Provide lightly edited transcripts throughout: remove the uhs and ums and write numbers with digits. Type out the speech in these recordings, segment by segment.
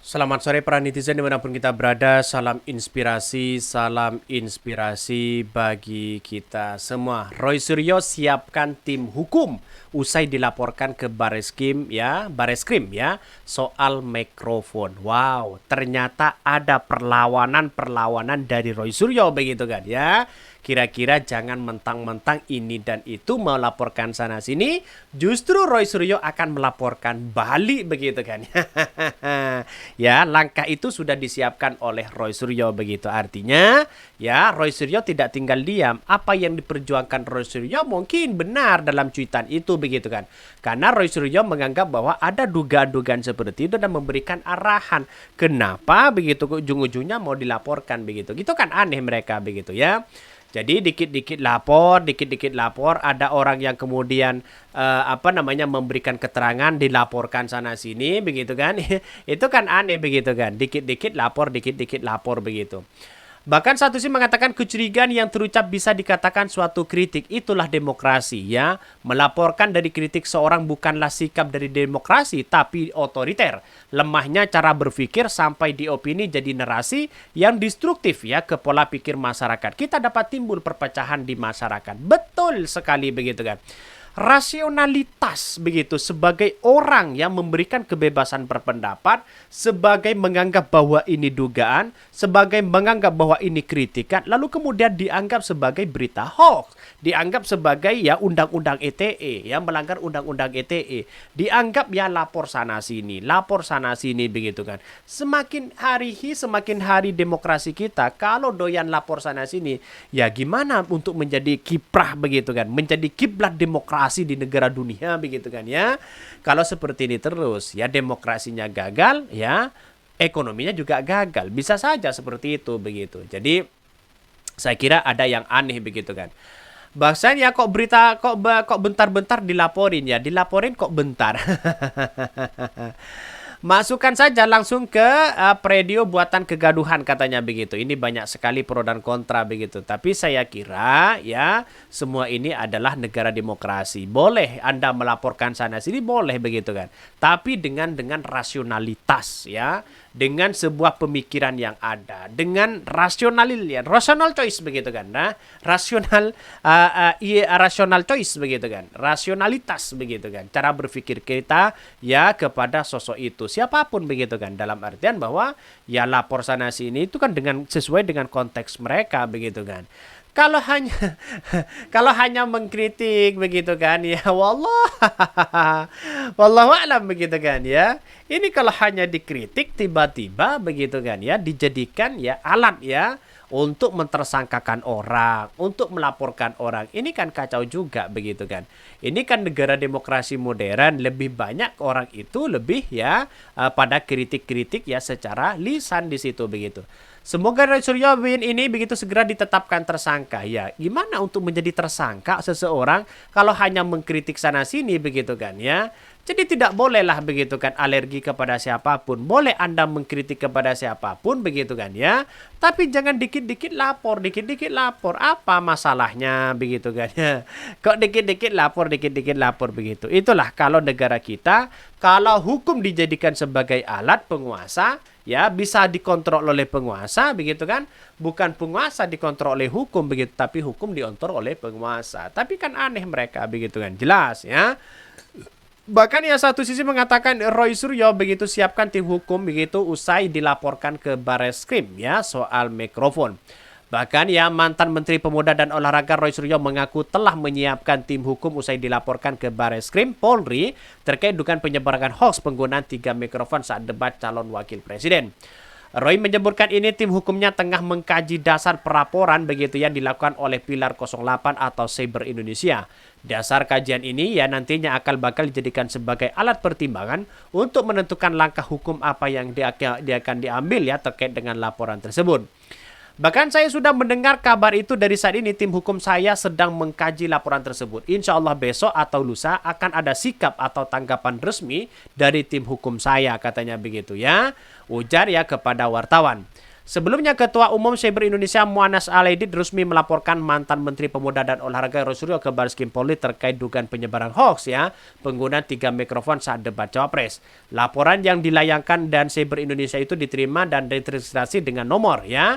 Selamat sore para netizen dimanapun kita berada. Salam inspirasi bagi kita semua. Roy Suryo siapkan tim hukum usai dilaporkan ke Bareskrim ya soal mikrofon. Wow, ternyata ada perlawanan dari Roy Suryo begitu kan ya. Kira-kira jangan mentang-mentang ini dan itu melaporkan sana sini, justru Roy Suryo akan melaporkan balik begitu kan. Ya, langkah itu sudah disiapkan oleh Roy Suryo begitu. Artinya, ya Roy Suryo tidak tinggal diam. Apa yang diperjuangkan Roy Suryo mungkin benar dalam cuitan itu begitu kan. Karena Roy Suryo menganggap bahwa ada dugaan-dugaan seperti itu dan memberikan arahan. Kenapa begitu ujung-ujungnya mau dilaporkan begitu. Gitu kan aneh mereka begitu ya. Jadi dikit-dikit lapor, ada orang yang kemudian memberikan keterangan, dilaporkan sana sini begitu kan. Itu kan aneh begitu kan. Dikit-dikit lapor begitu. Bahkan satu sih mengatakan kecurigaan yang terucap bisa dikatakan suatu kritik. Itulah demokrasi ya. Melaporkan dari kritik seorang bukanlah sikap dari demokrasi, tapi otoriter. Lemahnya cara berpikir sampai diopini jadi narasi yang destruktif ya ke pola pikir masyarakat. Kita dapat timbul perpecahan di masyarakat. Betul sekali begitu kan. Rasionalitas begitu sebagai orang yang memberikan kebebasan berpendapat, sebagai menganggap bahwa ini dugaan, sebagai menganggap bahwa ini kritikan, lalu kemudian dianggap sebagai berita hoax, dianggap sebagai ya undang-undang ITE, ya melanggar undang-undang ITE, dianggap ya lapor sana sini begitu kan. Semakin hari demokrasi kita kalau doyan lapor sana sini, ya gimana untuk menjadi kiprah begitu kan, menjadi kiblat demokrasi di negara dunia begitu kan ya. Kalau seperti ini terus ya demokrasinya gagal ya, ekonominya juga gagal. Bisa saja seperti itu begitu. Jadi saya kira ada yang aneh begitu kan. Bahkan ya kok berita kok bentar-bentar dilaporin kok bentar. Masukkan saja langsung ke predio buatan kegaduhan katanya begitu. Ini banyak sekali pro dan kontra begitu. Tapi saya kira ya semua ini adalah negara demokrasi. Boleh Anda melaporkan sana sini boleh begitu kan. Tapi dengan rasionalitas ya. Dengan sebuah pemikiran yang ada, dengan rasional choice begitu kan, nah rasional choice begitu kan, rasionalitas begitu kan, cara berpikir kita ya kepada sosok itu siapapun begitu kan, dalam artian bahwa ya lapor sana sini itu kan dengan sesuai dengan konteks mereka begitu kan. Kalau hanya mengkritik begitu kan ya wallahu a'lam begitu kan ya. Ini kalau hanya dikritik tiba-tiba begitu kan ya dijadikan ya alat ya untuk mentersangkakan orang, untuk melaporkan orang. Ini kan kacau juga begitu kan. Ini kan negara demokrasi modern, lebih banyak orang itu lebih ya pada kritik-kritik ya secara lisan di situ begitu. Semoga Roy Suryo ini begitu segera ditetapkan tersangka. Ya, gimana untuk menjadi tersangka seseorang kalau hanya mengkritik sana sini begitu kan ya. Jadi tidak bolehlah begitu kan alergi kepada siapapun. Boleh Anda mengkritik kepada siapapun begitu kan ya. Tapi jangan dikit-dikit lapor. Apa masalahnya begitu kan ya. Kok dikit-dikit lapor begitu. Itulah kalau negara kita, kalau hukum dijadikan sebagai alat penguasa, ya bisa dikontrol oleh penguasa begitu kan, bukan penguasa dikontrol oleh hukum begitu, tapi hukum dikontrol oleh penguasa. Tapi kan aneh mereka begitu kan, jelas ya. Bahkan ya satu sisi mengatakan Roy Suryo begitu siapkan tim hukum begitu usai dilaporkan ke Bareskrim ya soal mikrofon. Bahkan ya mantan Menteri Pemuda dan Olahraga Roy Suryo mengaku telah menyiapkan tim hukum usai dilaporkan ke Bareskrim Polri terkait dugaan penyebaran hoax penggunaan 3 mikrofon saat debat calon wakil presiden. Roy menyebutkan ini tim hukumnya tengah mengkaji dasar pelaporan begitu yang dilakukan oleh Pilar 08 atau Cyber Indonesia. Dasar kajian ini ya nantinya bakal dijadikan sebagai alat pertimbangan untuk menentukan langkah hukum apa yang dia akan diambil ya terkait dengan laporan tersebut. Bahkan saya sudah mendengar kabar itu dari saat ini tim hukum saya sedang mengkaji laporan tersebut. Insya Allah besok atau lusa akan ada sikap atau tanggapan resmi dari tim hukum saya katanya begitu ya. Ujar ya kepada wartawan. Sebelumnya, Ketua Umum Cyber Indonesia Muanas Alaidit resmi melaporkan mantan Menteri Pemuda dan Olahraga Roy Suryo ke Baris Krim Polri terkait dugaan penyebaran hoax ya, penggunaan 3 mikrofon saat debat Cawapres. Laporan yang dilayangkan dan Cyber Indonesia itu diterima dan diregistrasi dengan nomor ya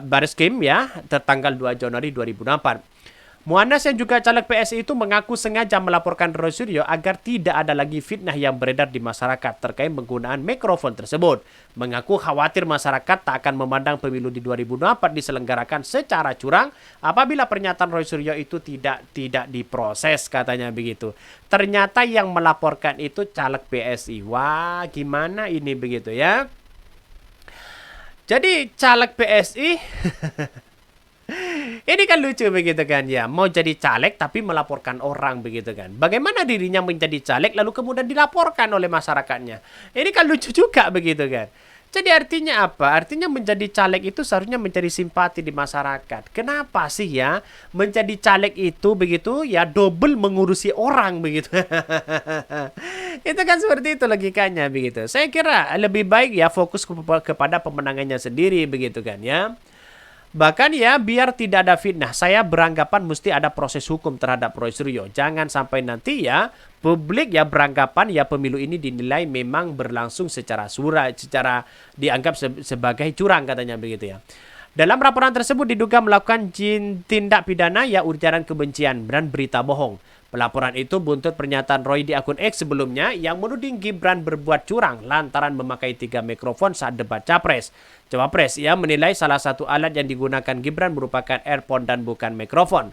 Baris Krim ya, tertanggal 2 Januari 2024. Muanas yang juga caleg PSI itu mengaku sengaja melaporkan Roy Suryo agar tidak ada lagi fitnah yang beredar di masyarakat terkait penggunaan mikrofon tersebut. Mengaku khawatir masyarakat tak akan memandang pemilu di 2024 diselenggarakan secara curang apabila pernyataan Roy Suryo itu tidak diproses, katanya begitu. Ternyata yang melaporkan itu caleg PSI. Wah, gimana ini begitu ya? Jadi caleg PSI ini kan lucu begitu kan ya, mau jadi caleg tapi melaporkan orang begitu kan. Bagaimana dirinya menjadi caleg lalu kemudian dilaporkan oleh masyarakatnya. Ini kan lucu juga begitu kan. Jadi artinya apa? Artinya menjadi caleg itu seharusnya mencari simpati di masyarakat. Kenapa sih ya menjadi caleg itu begitu ya double mengurusi orang begitu. Itu kan seperti itu logikanya begitu. Saya kira lebih baik ya fokus kepada pemenangannya sendiri begitu kan ya. Bahkan ya biar tidak ada fitnah, saya beranggapan mesti ada proses hukum terhadap Roy Suryo. Jangan sampai nanti ya publik ya beranggapan ya pemilu ini dinilai memang berlangsung secara dianggap sebagai curang, katanya begitu ya. Dalam laporan tersebut diduga melakukan tindak pidana ya ujaran kebencian dan berita bohong. Pelaporan itu buntut pernyataan Roy di akun X sebelumnya yang menuding Gibran berbuat curang lantaran memakai 3 mikrofon saat debat Cawapres. Ia menilai salah satu alat yang digunakan Gibran merupakan earphone dan bukan mikrofon.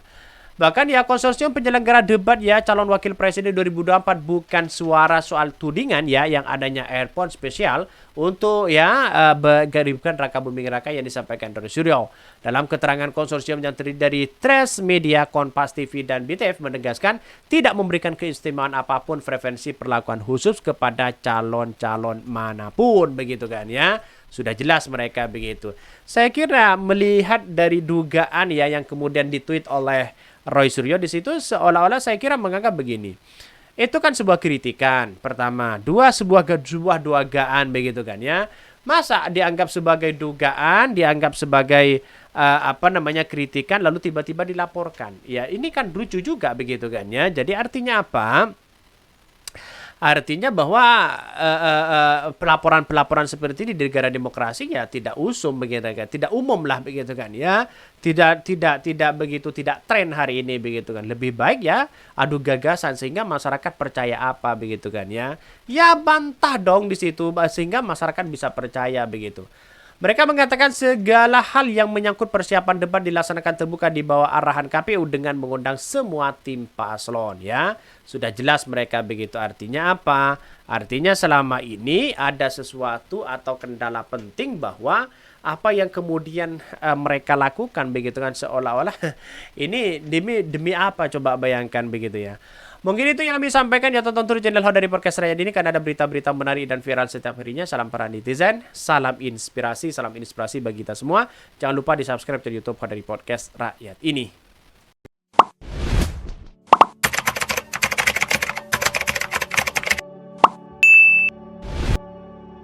Bahkan ya konsorsium penyelenggara debat ya calon wakil presiden 2024 bukan suara soal tudingan ya yang adanya earphone spesial untuk ya menggabungkan Raka Buming Raka yang disampaikan Roy Suryo. Dalam keterangan konsorsium yang terdiri dari Tres Media, Kompas TV dan BTF menegaskan tidak memberikan keistimewaan apapun frekuensi perlakuan khusus kepada calon-calon manapun begitu kan ya. Sudah jelas mereka begitu. Saya kira melihat dari dugaan ya yang kemudian ditweet oleh Roy Suryo di situ seolah-olah saya kira menganggap begini. Itu kan sebuah kritikan pertama, sebuah dugaan begitu kan ya. Masa dianggap sebagai dugaan, dianggap sebagai kritikan lalu tiba-tiba dilaporkan. Ya, ini kan lucu juga begitu kan ya. Jadi artinya apa? Artinya bahwa pelaporan-pelaporan seperti ini di negara demokrasi ya tidak usum begitu kan, tidak umum lah begitu kan ya, tidak begitu, tidak tren hari ini begitu kan. Lebih baik ya adu gagasan sehingga masyarakat percaya apa begitu kan ya, ya bantah dong di situ sehingga masyarakat bisa percaya begitu. Mereka mengatakan segala hal yang menyangkut persiapan debat dilaksanakan terbuka di bawah arahan KPU dengan mengundang semua tim paslon ya. Sudah jelas mereka begitu. Artinya apa? Artinya selama ini ada sesuatu atau kendala penting bahwa apa yang kemudian mereka lakukan begitu kan seolah-olah ini demi apa, coba bayangkan begitu ya. Mungkin itu yang kami sampaikan ya, tonton terus channel Hot dari Podcast Rakyat ini karena ada berita-berita menarik dan viral setiap harinya. Salam para netizen, salam inspirasi bagi kita semua. Jangan lupa di subscribe ke YouTube Hot dari Podcast Rakyat ini.